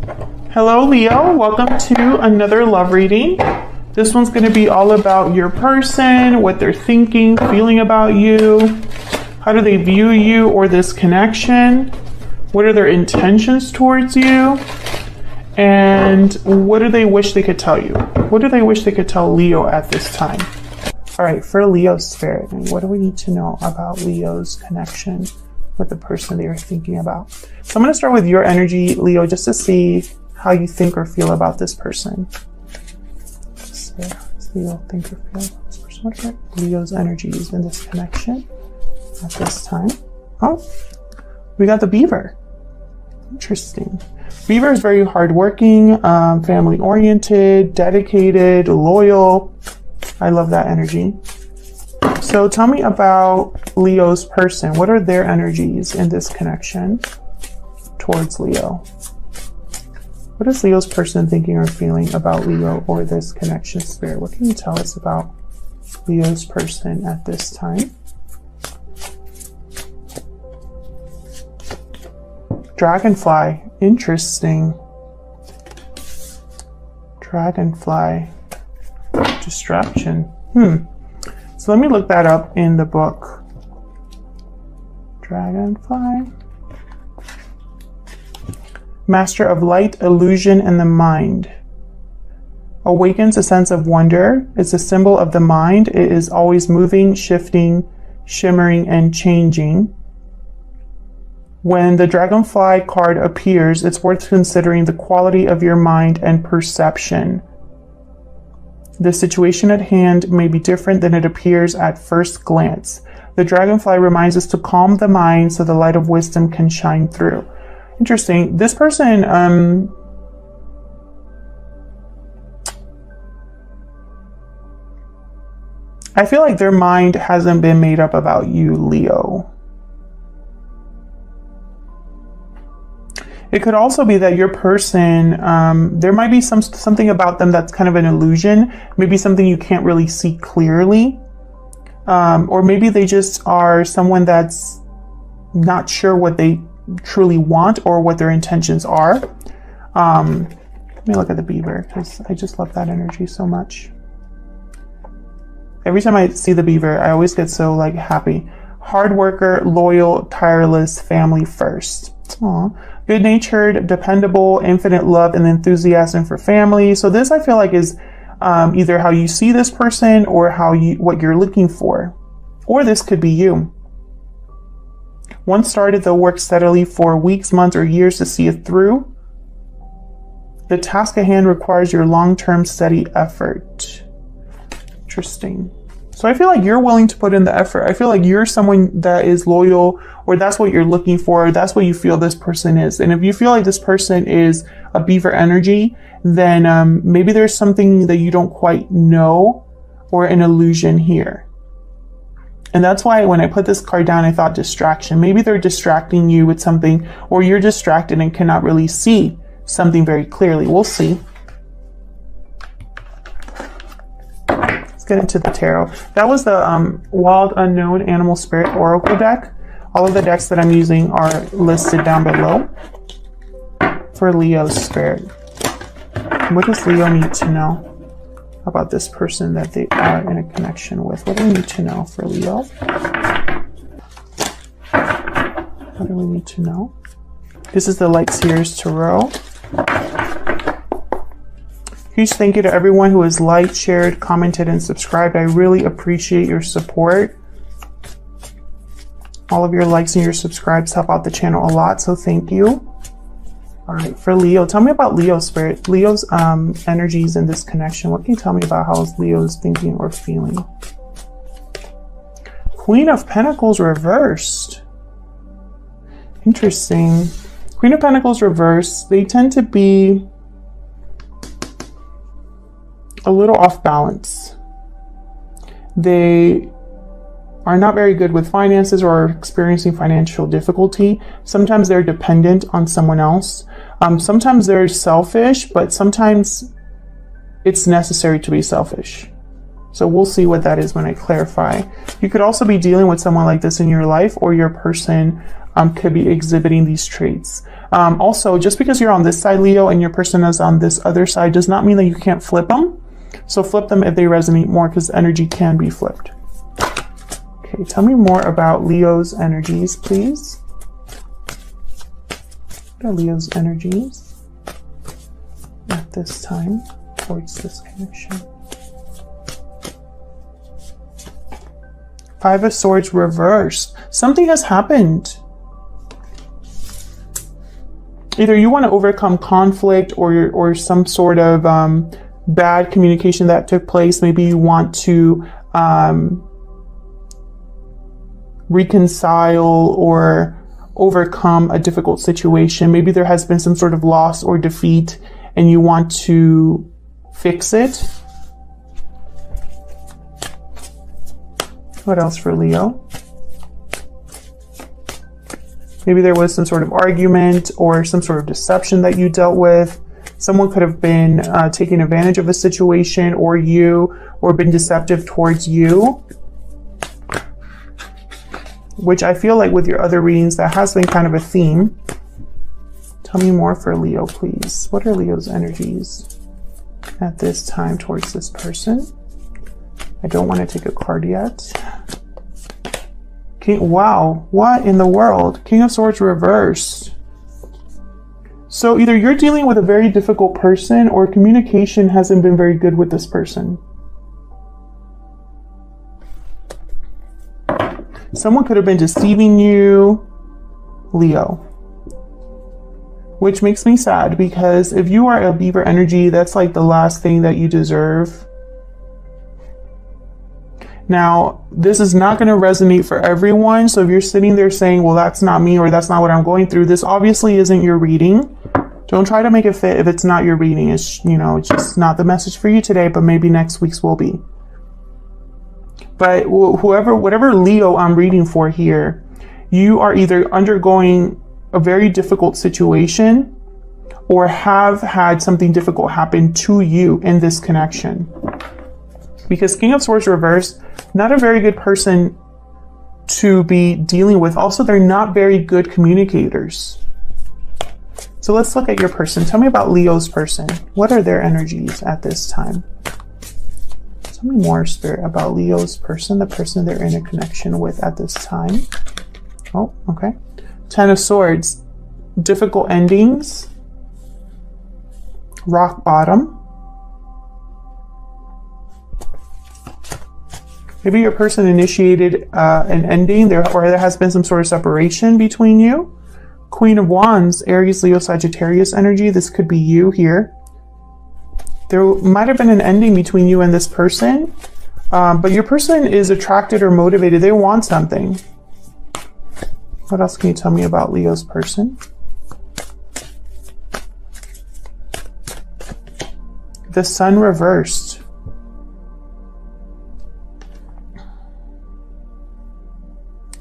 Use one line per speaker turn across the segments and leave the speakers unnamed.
Hello, Leo. Welcome to another love reading. This one's going to be all about your person, what they're thinking, feeling about you. How do they view you or this connection? What are their intentions towards you? And what do they wish they could tell you? What do they wish they could tell Leo at this time? All right, for Leo spirit, what do we need to know about Leo's connection with the person they are thinking about? So I'm going to start with your energy, Leo, just to see how you think or feel about this person. So, Leo think or feel about this person. What are Leo's energies in this connection at this time? Oh, we got the beaver. Interesting. Beaver is very hardworking, family-oriented, dedicated, loyal. I love that energy. So tell me about Leo's person. What are their energies in this connection towards Leo? What is Leo's person thinking or feeling about Leo or this connection spirit? What can you tell us about Leo's person at this time? Dragonfly. Interesting. Dragonfly. Distraction. So let me look that up in the book. Dragonfly. Master of light, illusion, and the mind. Awakens a sense of wonder. It's a symbol of the mind. It is always moving, shifting, shimmering, and changing. When the dragonfly card appears, it's worth considering the quality of your mind and perception. The situation at hand may be different than it appears at first glance. The dragonfly reminds us to calm the mind so the light of wisdom can shine through. Interesting. This person, I feel like their mind hasn't been made up about you, Leo. It could also be that your person, there might be something about them that's kind of an illusion, maybe something you can't really see clearly, or maybe they just are someone that's not sure what they truly want or what their intentions are. Let me look at the beaver because I just love that energy so much. Every time I see the beaver, I always get so happy. Hard worker, loyal, tireless, family first. Aw. Good-natured, dependable, infinite love and enthusiasm for family. So this I feel like is either how you see this person or what you're looking for. Or this could be you. Once started, they'll work steadily for weeks, months, or years to see it through. The task at hand requires your long-term steady effort. Interesting. So I feel like you're willing to put in the effort. I feel like you're someone that is loyal, or that's what you're looking for. That's what you feel this person is. And if you feel like this person is a beaver energy, then maybe there's something that you don't quite know or an illusion here. And that's why when I put this card down, I thought distraction. Maybe they're distracting you with something, or you're distracted and cannot really see something very clearly. We'll see. Let's get into the tarot. That was the Wild Unknown Animal Spirit Oracle deck. All of the decks that I'm using are listed down below for Leo's spirit. What does Leo need to know about this person that they are in a connection with? What do we need to know for Leo? What do we need to know? This is the Light Seers Tarot. Huge thank you to everyone who has liked, shared, commented, and subscribed. I really appreciate your support. All of your likes and your subscribes help out the channel a lot, so thank you. All right, for Leo, tell me about Leo's spirit, Leo's energies in this connection. What can you tell me about how Leo's thinking or feeling? Queen of Pentacles reversed. Interesting. Queen of Pentacles reversed. They tend to be a little off balance. They are not very good with finances or are experiencing financial difficulty. Sometimes they're dependent on someone else. Sometimes they're selfish, but sometimes it's necessary to be selfish. So we'll see what that is when I clarify. You could also be dealing with someone like this in your life, or your person could be exhibiting these traits. Also, just because you're on this side, Leo, and your person is on this other side does not mean that you can't flip them. So flip them if they resonate more, because energy can be flipped. Okay, tell me more about Leo's energies, please. What are Leo's energies at this time towards this connection? Five of Swords reversed. Something has happened. Either you want to overcome conflict or some sort of bad communication that took place. Maybe you want to reconcile or overcome a difficult situation. Maybe there has been some sort of loss or defeat and you want to fix it. What else for Leo? Maybe there was some sort of argument or some sort of deception that you dealt with. Someone could have been taking advantage of a situation or been deceptive towards you. Which I feel like with your other readings, that has been kind of a theme. Tell me more for Leo, please. What are Leo's energies at this time towards this person? I don't want to take a card yet. Wow, what in the world? King of Swords reversed. So either you're dealing with a very difficult person or communication hasn't been very good with this person. Someone could have been deceiving you, Leo. Which makes me sad because if you are a Beaver energy, that's like the last thing that you deserve. Now, this is not going to resonate for everyone. So if you're sitting there saying, well, that's not me or that's not what I'm going through, this obviously isn't your reading. Don't try to make it fit if it's not your reading. It's, you know, it's just not the message for you today, but maybe next week's will be. But whatever Leo I'm reading for here, you are either undergoing a very difficult situation or have had something difficult happen to you in this connection. Because King of Swords reversed, not a very good person to be dealing with. Also, they're not very good communicators. So let's look at your person. Tell me about Leo's person. What are their energies at this time? Tell me more, Spirit, about Leo's person, the person they're in a connection with at this time. Oh, okay. Ten of Swords. Difficult endings. Rock bottom. Maybe your person initiated an ending or there has been some sort of separation between you. Queen of Wands, Aries, Leo, Sagittarius energy. This could be you here. There might have been an ending between you and this person, but your person is attracted or motivated. They want something. What else can you tell me about Leo's person? The Sun reversed.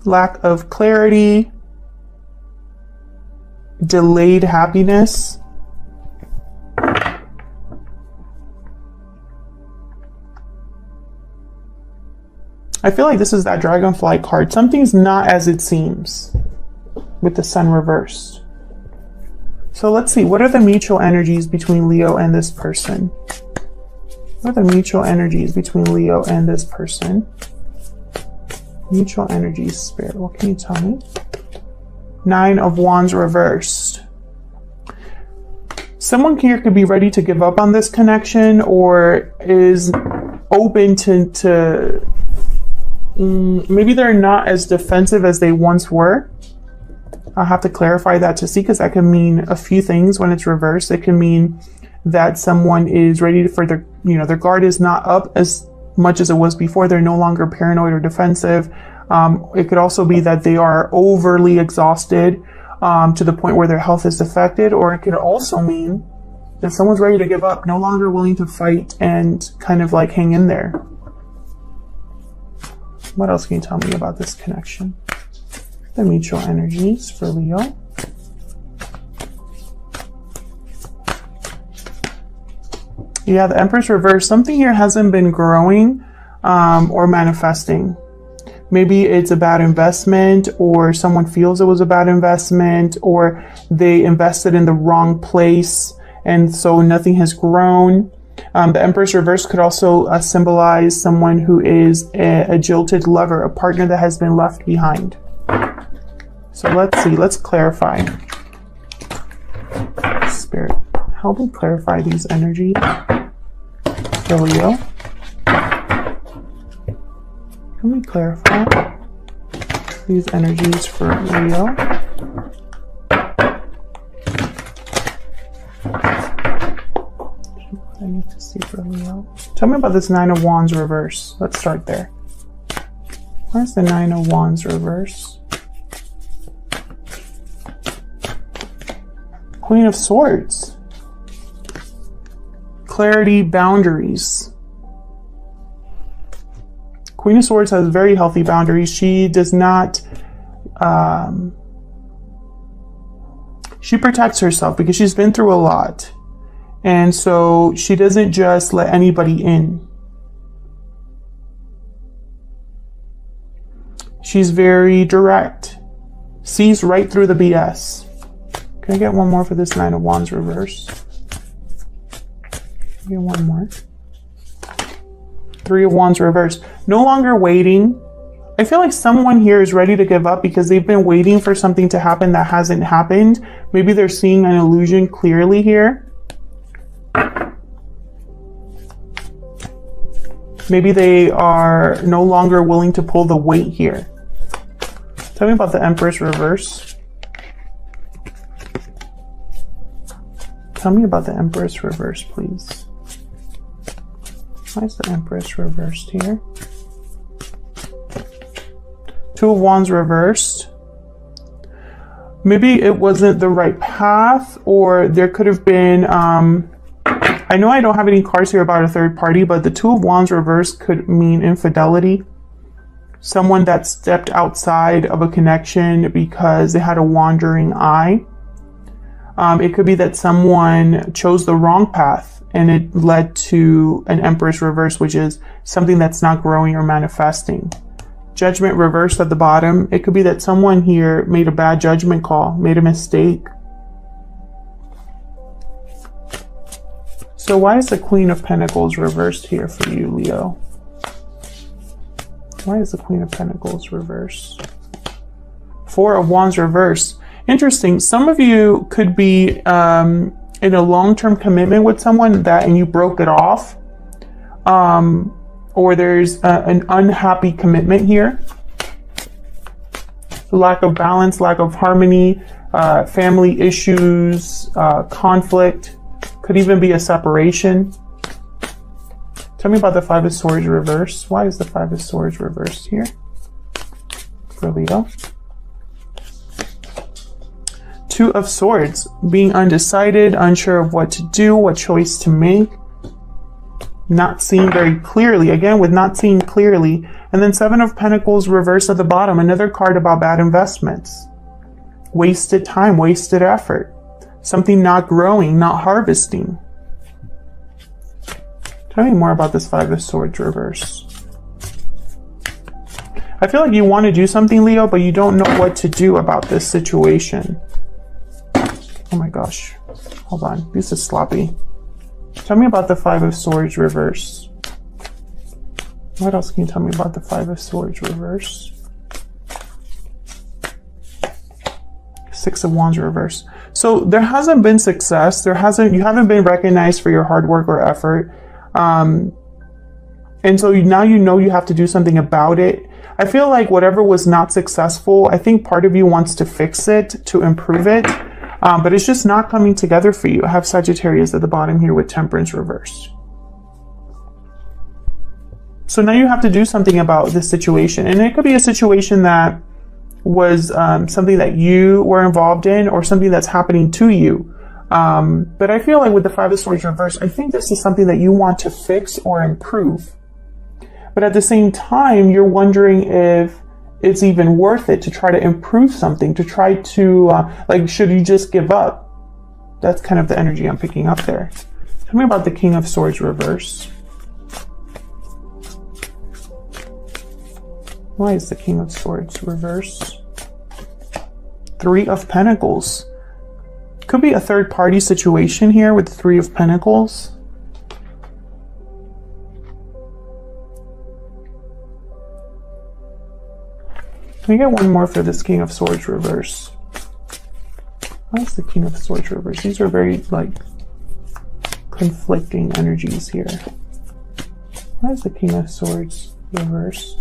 Lack of clarity, delayed happiness. I feel like this is that dragonfly card. Something's not as it seems with the Sun reversed. So let's see, what are the mutual energies between Leo and this person? What are the mutual energies between Leo and this person? Mutual energies, Spirit, what can you tell me? Nine of Wands reversed. Someone here could be ready to give up on this connection or is open to maybe they're not as defensive as they once were. I'll have to clarify that to see, because that can mean a few things when it's reversed. It can mean that someone is ready for their, their guard is not up as much as it was before. They're no longer paranoid or defensive. It could also be that they are overly exhausted to the point where their health is affected, or it could also mean that someone's ready to give up, no longer willing to fight and kind of like hang in there. What else can you tell me about this connection? The mutual energies for Leo. Yeah, the Empress reversed. Something here hasn't been growing or manifesting. Maybe it's a bad investment, or someone feels it was a bad investment, or they invested in the wrong place and so nothing has grown. The Empress reverse could also symbolize someone who is a jilted lover, a partner that has been left behind. So let's see, let's clarify. Spirit, help me clarify these energies for Leo. Can we clarify these energies for Leo? I need to see for Leo. Tell me about this Nine of Wands reverse. Let's start there. Where's the Nine of Wands reverse? Queen of Swords. Clarity, boundaries. Queen of Swords has very healthy boundaries. She does not, she protects herself because she's been through a lot. And so she doesn't just let anybody in. She's very direct, sees right through the BS. Can I get one more for this Nine of Wands reverse? Get one more. Three of Wands reverse. No longer waiting. I feel like someone here is ready to give up because they've been waiting for something to happen that hasn't happened. Maybe they're seeing an illusion clearly here. Maybe they are no longer willing to pull the weight here. Tell me about the Empress reverse. Tell me about the Empress reverse, please. Why is the Empress reversed here? Two of Wands reversed. Maybe it wasn't the right path, or there could have been, I know I don't have any cards here about a third party, but the Two of Wands reversed could mean infidelity. Someone that stepped outside of a connection because they had a wandering eye. It could be that someone chose the wrong path and it led to an Empress reverse, which is something that's not growing or manifesting. Judgment reversed at the bottom. It could be that someone here made a bad judgment call, made a mistake. So why is the Queen of Pentacles reversed here for you, Leo? Why is the Queen of Pentacles reversed? Four of Wands reversed. Interesting. Some of you could be in a long-term commitment with someone and you broke it off. Or there's an unhappy commitment here. Lack of balance, lack of harmony, family issues, conflict. Could even be a separation. Tell me about the Five of Swords reverse. Why is the Five of Swords reversed here for Leo? Two of Swords, being undecided, unsure of what to do, what choice to make. Not seeing very clearly, again with not seeing clearly. And then Seven of Pentacles reversed at the bottom, another card about bad investments. Wasted time, wasted effort. Something not growing, not harvesting. Tell me more about this Five of Swords reverse. I feel like you want to do something, Leo, but you don't know what to do about this situation. Oh my gosh. Hold on. This is sloppy. Tell me about the Five of Swords reverse. What else can you tell me about the Five of Swords reverse? Six of Wands reverse. So there hasn't been success. You haven't been recognized for your hard work or effort. And so now you know you have to do something about it. I feel like whatever was not successful, I think part of you wants to fix it, to improve it. But it's just not coming together for you. I have Sagittarius at the bottom here with Temperance reversed. So now you have to do something about this situation. And it could be a situation that was something that you were involved in or something that's happening to you. But I feel like with the Five of Swords reversed, I think this is something that you want to fix or improve. But at the same time, you're wondering if it's even worth it to try to improve something, to try to, like, should you just give up? That's kind of the energy I'm picking up there. Tell me about the King of Swords reverse. Why is the King of Swords reverse? Three of Pentacles. Could be a third party situation here with the Three of Pentacles. Can we get one more for this King of Swords reverse? Why is the King of Swords reverse? These are very, like, conflicting energies here. Why is the King of Swords reverse?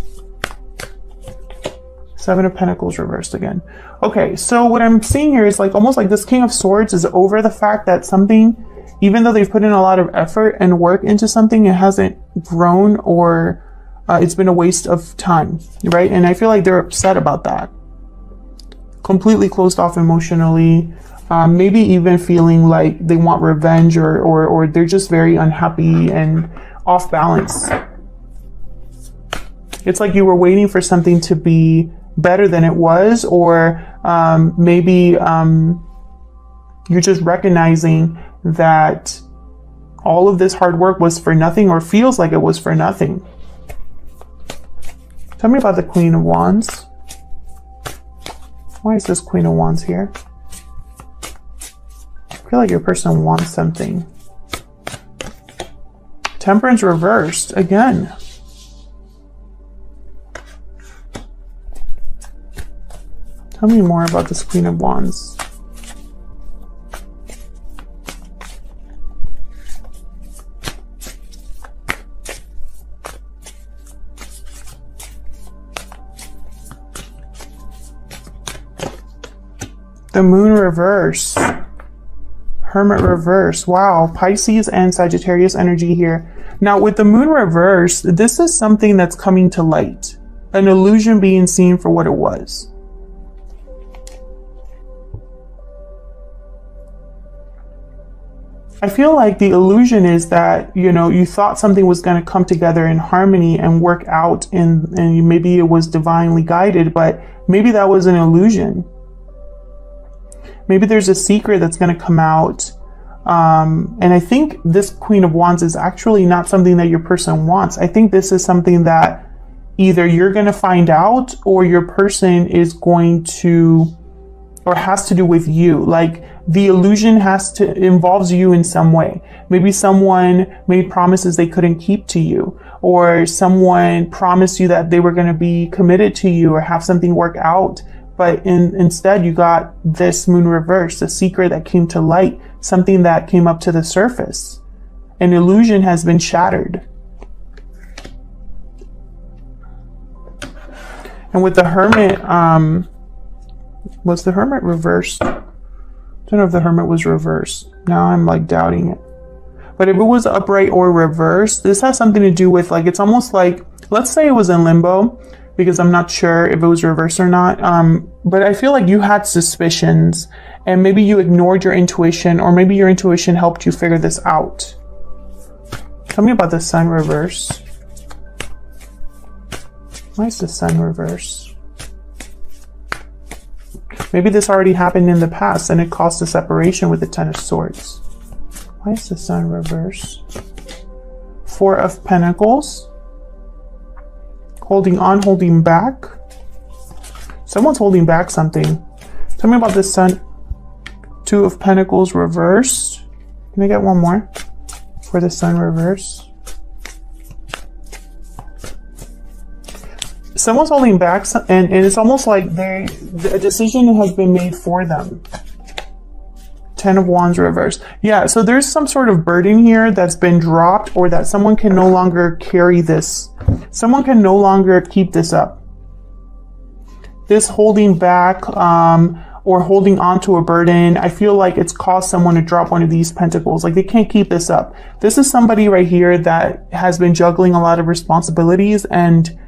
Seven of Pentacles reversed again. Okay, so what I'm seeing here is like almost like this King of Swords is over the fact that something, even though they've put in a lot of effort and work into something, it hasn't grown, or it's been a waste of time, right? And I feel like they're upset about that. Completely closed off emotionally, maybe even feeling like they want revenge, or they're just very unhappy and off balance. It's like you were waiting for something to be better than it was, or maybe you're just recognizing that all of this hard work was for nothing, or feels like it was for nothing. Tell me about the Queen of Wands. Why is this Queen of Wands here? I feel like your person wants something. Temperance reversed again. Tell me more about this Queen of Wands. The Moon reverse. Hermit reverse. Wow, Pisces and Sagittarius energy here. Now with the Moon reverse, this is something that's coming to light. An illusion being seen for what it was. I feel like the illusion is that, you know, you thought something was going to come together in harmony and work out, and maybe it was divinely guided, but maybe that was an illusion. Maybe there's a secret that's going to come out. And I think this Queen of Wands is actually not something that your person wants. I think this is something that either you're going to find out, or your person is going to, or has to do with you. Like the illusion involves you in some way. Maybe someone made promises they couldn't keep to you, or someone promised you that they were going to be committed to you or have something work out. But instead you got this Moon reverse, a secret that came to light, something that came up to the surface. An illusion has been shattered. And with the Hermit, was the Hermit reversed? I don't know if the Hermit was reversed. Now I'm like doubting it. But if it was upright or reversed, this has something to do with, like, it's almost like, let's say it was in limbo, because I'm not sure if it was reversed or not. But I feel like you had suspicions, and maybe you ignored your intuition, or maybe your intuition helped you figure this out. Tell me about the Sun reverse. Why is the Sun reverse? Maybe this already happened in the past and it caused a separation with the Ten of Swords. Why is the Sun reverse? Four of Pentacles. Holding on, holding back. Someone's holding back something. Tell me about the Sun. Two of Pentacles reversed. Can I get one more for the Sun reverse? Someone's holding back, and it's almost like a decision has been made for them. Ten of Wands reversed. Yeah, so there's some sort of burden here that's been dropped, or that someone can no longer carry this. Someone can no longer keep this up. This holding back or holding on to a burden, I feel like it's caused someone to drop one of these pentacles. Like they can't keep this up. This is somebody right here that has been juggling a lot of responsibilities, and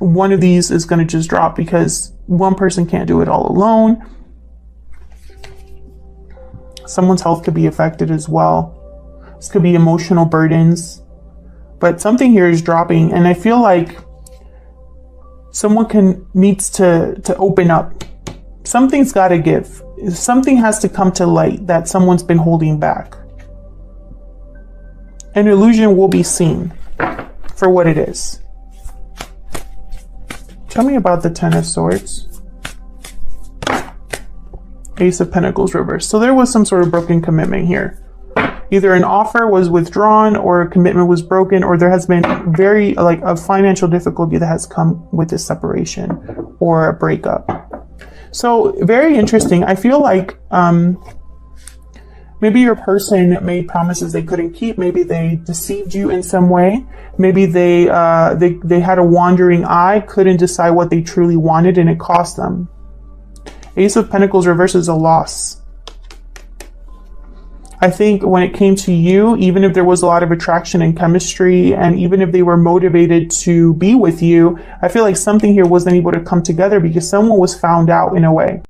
one of these is going to just drop because one person can't do it all alone. Someone's health could be affected as well. This could be emotional burdens. But something here is dropping, and I feel like someone needs to open up. Something's got to give. Something has to come to light that someone's been holding back. An illusion will be seen for what it is. Tell me about the Ten of Swords. Ace of Pentacles reversed. So there was some sort of broken commitment here. Either an offer was withdrawn or a commitment was broken, or there has been very like a financial difficulty that has come with this separation or a breakup. So very interesting. I feel like maybe your person made promises they couldn't keep. Maybe they deceived you in some way. Maybe they had a wandering eye, couldn't decide what they truly wanted, and it cost them. Ace of Pentacles reverses a loss. I think when it came to you, even if there was a lot of attraction and chemistry, and even if they were motivated to be with you, I feel like something here wasn't able to come together because someone was found out in a way.